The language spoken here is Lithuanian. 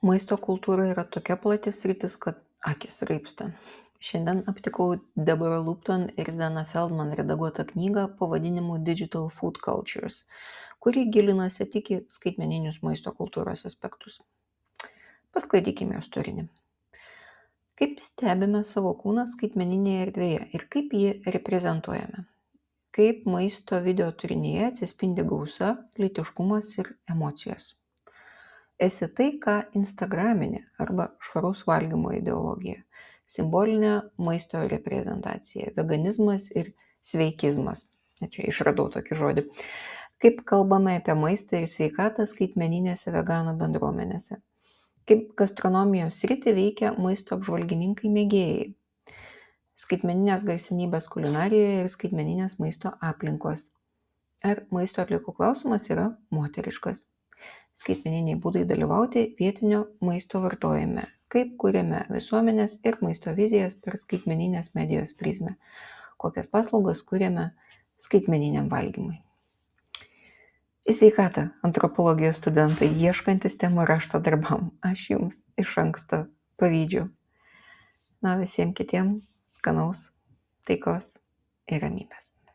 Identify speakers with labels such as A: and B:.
A: Maisto kultūra yra tokia plati sritis, kad akys raibsta. Šiandien aptikau Deborah Lupton ir Zena Feldman redaguotą knygą pavadinimu Digital Food Cultures, kuri gilinasi tik į skaitmeninius maisto kultūros aspektus. Pasklaidykime jos turinį. Kaip stebime savo kūną skaitmeninėje erdvėje ir kaip jį reprezentuojame? Kaip maisto video turinyje atsispindi gausa, lytiškumas ir emocijos? Esi tai, ką instagraminė arba švaraus valgymo ideologija, simbolinė maisto reprezentacija, veganizmas ir sveikizmas. Čia išradau tokį žodį. Kaip kalbame apie maistą ir sveikatą skaitmeninėse veganų bendruomenėse. Kaip gastronomijos sritį veikia maisto apžvalgininkai mėgėjai. Skaitmeninės garsenybės kulinarijoje ir skaitmeninės maisto aplinkos. Ar maisto atliekų klausimas yra moteriškas? Skaitmeniniai būdai dalyvauti vietinio maisto vartojime, kaip kuriame visuomenės ir maisto vizijas per skaitmeninės medijos prizmę, kokias paslaugas kuriame skaitmeniniam valgymui. Į sveikatą, antropologijos studentai, ieškantis temų rašto darbam, aš jums iš anksto pavydžiu. Visiems kitiems skanaus, taikos ir ramybės.